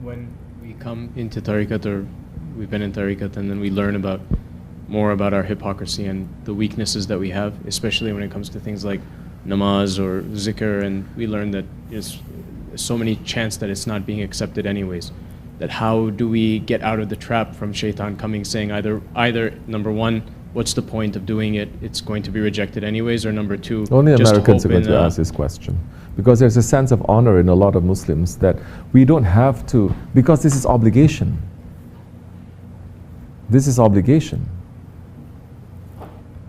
When we come into tariqat, or we've been in tariqat, and then we learn more about our hypocrisy and the weaknesses that we have, especially when it comes to things like namaz or zikr, and we learn that there's so many chance that it's not being accepted anyways. That how do we get out of the trap from shaitan coming saying either number one, what's the point of doing it? It's going to be rejected anyways, or number two, only just Americans are hope going to ask this question. Because there's a sense of honor in a lot of Muslims that we don't have to, because this is obligation. This is obligation.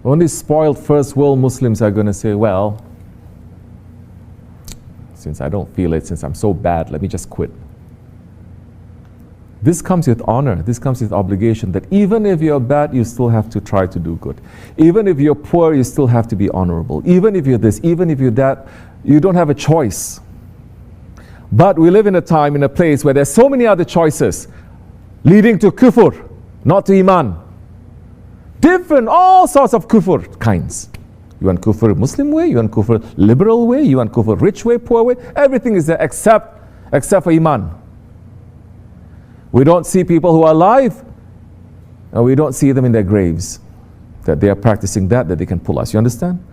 Only spoiled first world Muslims are going to say, well, since I don't feel it, since I'm so bad, let me just quit. This comes with honor, this comes with obligation, that even if you're bad, you still have to try to do good. Even if you're poor, you still have to be honorable. Even if you're this, even if you're that, you don't have a choice. But we live in a time, in a place where there's so many other choices leading to kufr, not to iman. Different, all sorts of kufr kinds. You want kufr Muslim way, you want kufr liberal way, you want kufr rich way, poor way. Everything is there except for iman. We don't see people who are alive, and we don't see them in their graves, that they are practicing that they can pull us. You understand?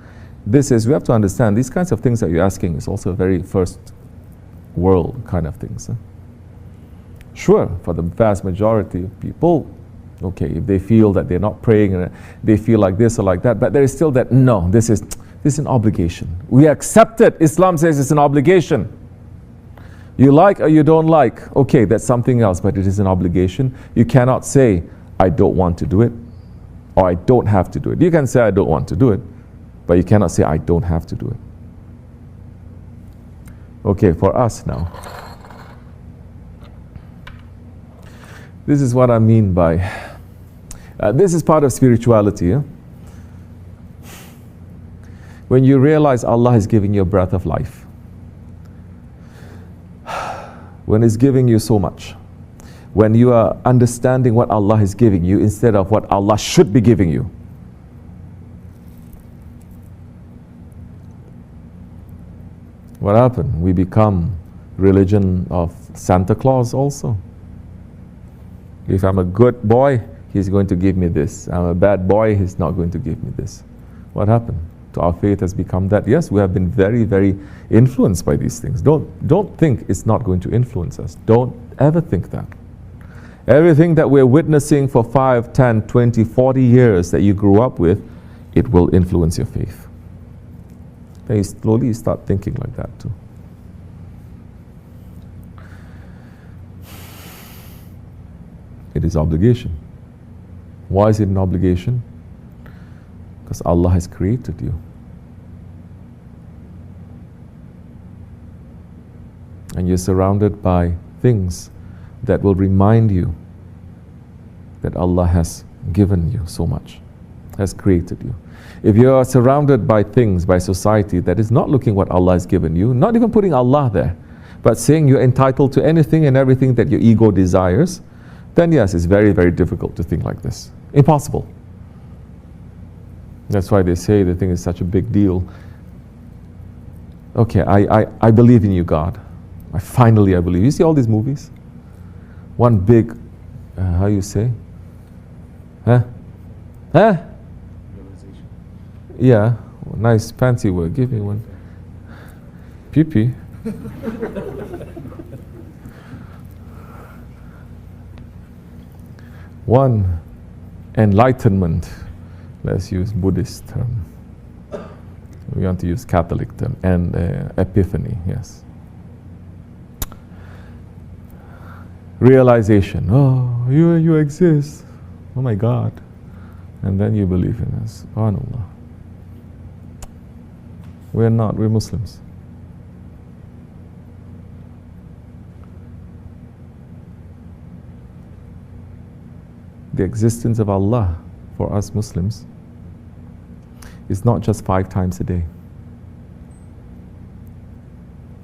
We have to understand, these kinds of things that you're asking is also very first world kind of things. Sure, for the vast majority of people, okay, if they feel that they're not praying and they feel like this or like that, but there is still that, no, this is an obligation. We accept it. Islam says it's an obligation. You like or you don't like, okay, that's something else, but it is an obligation. You cannot say, I don't want to do it, or I don't have to do it. You can say, I don't want to do it, but you cannot say, I don't have to do it. Okay, for us now. This is what I mean by, this is part of spirituality. When you realize Allah is giving you a breath of life, when He's giving you so much, when you are understanding what Allah is giving you instead of what Allah should be giving you. What happened? We become religion of Santa Claus also. If I'm a good boy, He's going to give me this. I'm a bad boy, He's not going to give me this. What happened? Our faith has become that. Yes, we have been very, very influenced by these things. Don't think it's not going to influence us. Don't ever think that. Everything that we're witnessing for 5, 10, 20, 40 years that you grew up with, it will influence your faith. Then you slowly start thinking like that too. It is obligation. Why is it an obligation? Because Allah has created you. And you're surrounded by things that will remind you that Allah has given you so much, has created you. If you are surrounded by things, by society that is not looking what Allah has given you, not even putting Allah there, but saying you're entitled to anything and everything that your ego desires, then yes, it's very, very difficult to think like this. Impossible. That's why they say the thing is such a big deal. Okay, I believe in you, God. I believe. You see all these movies? One big, how you say? Huh? Realization. Yeah, nice fancy word. Give me one. Pee-pee. One, enlightenment. Let's use Buddhist term. We want to use Catholic term. And epiphany, yes. Realization. Oh, you exist. Oh my God. And then you believe in us. SubhanAllah. We're not. We're Muslims. The existence of Allah for us Muslims is not just 5 times a day.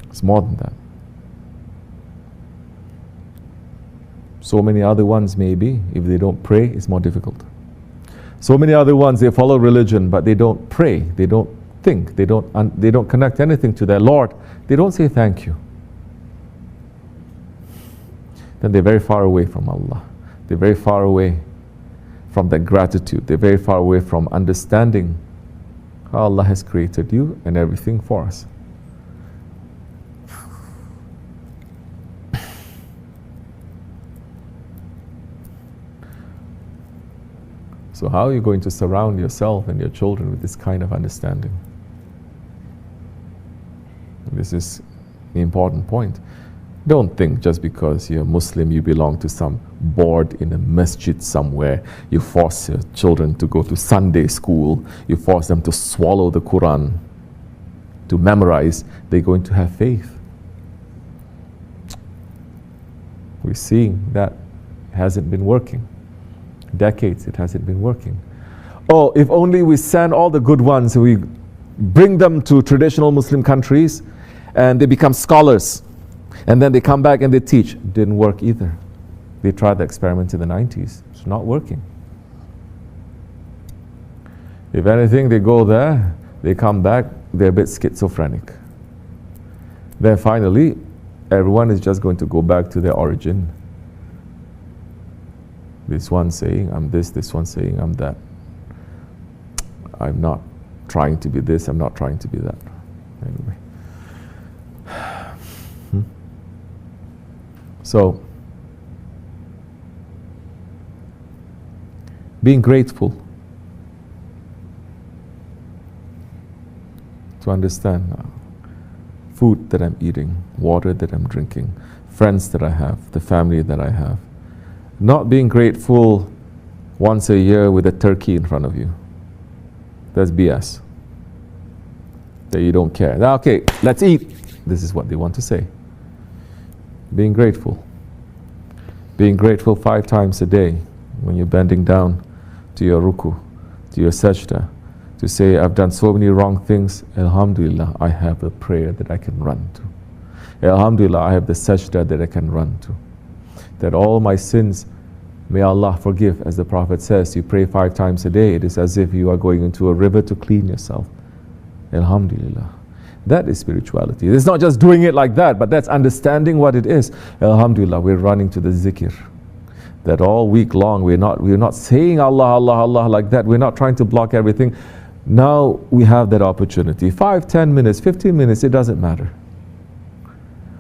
It's more than that. So many other ones maybe, if they don't pray, it's more difficult. So many other ones, they follow religion, but they don't pray, they don't think, they don't connect anything to their Lord. They don't say thank you. then they're very far away from Allah. They're very far away from that gratitude. They're very far away from understanding how Allah has created you and everything for us. So how are you going to surround yourself and your children with this kind of understanding? This is the important point. Don't think just because you're Muslim, you belong to some board in a masjid somewhere. You force your children to go to Sunday school. You force them to swallow the Quran, to memorize. They're going to have faith. We're seeing that hasn't been working. Decades it hasn't been working. Oh, if only we send all the good ones, we bring them to traditional Muslim countries and they become scholars. And then they come back and they teach. Didn't work either. They tried the experiment in the 90s. It's not working. If anything, they go there, they come back, they're a bit schizophrenic. Then finally, everyone is just going to go back to their origin. This one saying, I'm this one saying, I'm that. I'm not trying to be this, I'm not trying to be that. Anyway. So, being grateful to understand food that I'm eating, water that I'm drinking, friends that I have, the family that I have. Not being grateful once a year with a turkey in front of you. That's BS. That you don't care. Now, okay, let's eat. This is what they want to say. Being grateful. Being grateful 5 times a day when you're bending down to your ruku, to your sajda, to say, I've done so many wrong things. Alhamdulillah, I have a prayer that I can run to. Alhamdulillah, I have the sajda that I can run to. That all my sins, may Allah forgive. As the Prophet says, you pray 5 times a day. It is as if you are going into a river to clean yourself. Alhamdulillah. That is spirituality. It's not just doing it like that, but that's understanding what it is. Alhamdulillah, we're running to the zikr. That all week long, we're not saying Allah, Allah, Allah like that. We're not trying to block everything. Now we have that opportunity. 5, 10 minutes, 15 minutes, it doesn't matter.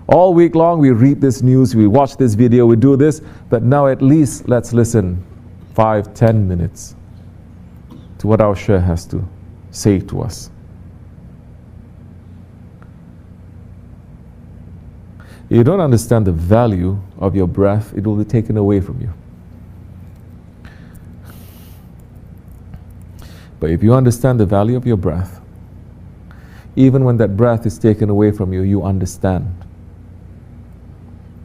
All week long, we read this news, we watch this video, we do this, but now at least let's listen 5, 10 minutes to what our Shaykh has to say to us. You don't understand the value of your breath, it will be taken away from you. But if you understand the value of your breath, even when that breath is taken away from you, you understand.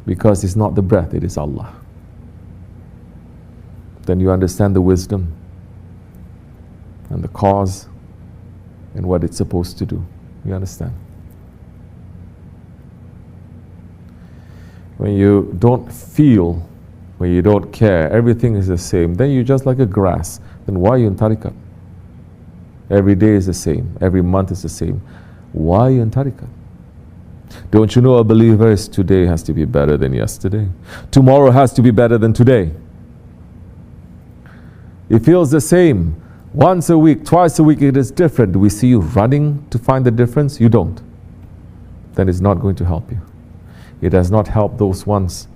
Because it's not the breath, it is Allah. Then you understand the wisdom and the cause and what it's supposed to do. You understand? When you don't feel, when you don't care, everything is the same, then you're just like a grass. Then why are you in tariqat? Every day is the same, every month is the same. Why are you in tariqat? Don't you know a believer is today has to be better than yesterday? Tomorrow has to be better than today. It feels the same. Once a week, twice a week, it is different. Do we see you running to find the difference? You don't. Then it's not going to help you. It has not helped those ones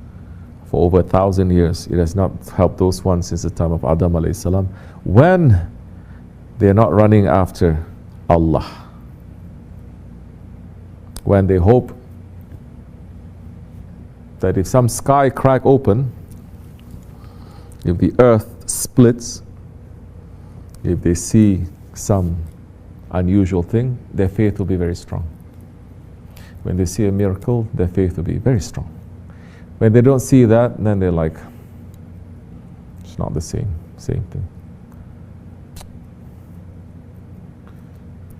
for over 1,000 years. It has not helped those ones since the time of Adam alayhi salam. When they're not running after Allah. When they hope that if some sky crack open, if the earth splits, if they see some unusual thing, their faith will be very strong. When they see a miracle, their faith will be very strong. When they don't see that, then they're like, it's not the same thing.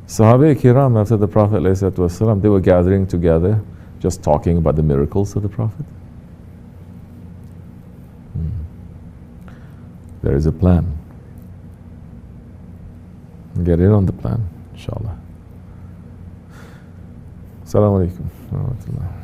Sahaba Kiram, after the Prophet ﷺ, they were gathering together, just talking about the miracles of the Prophet. There is a plan. Get in on the plan, inshallah. Assalamu alaikum wa rahmatullah.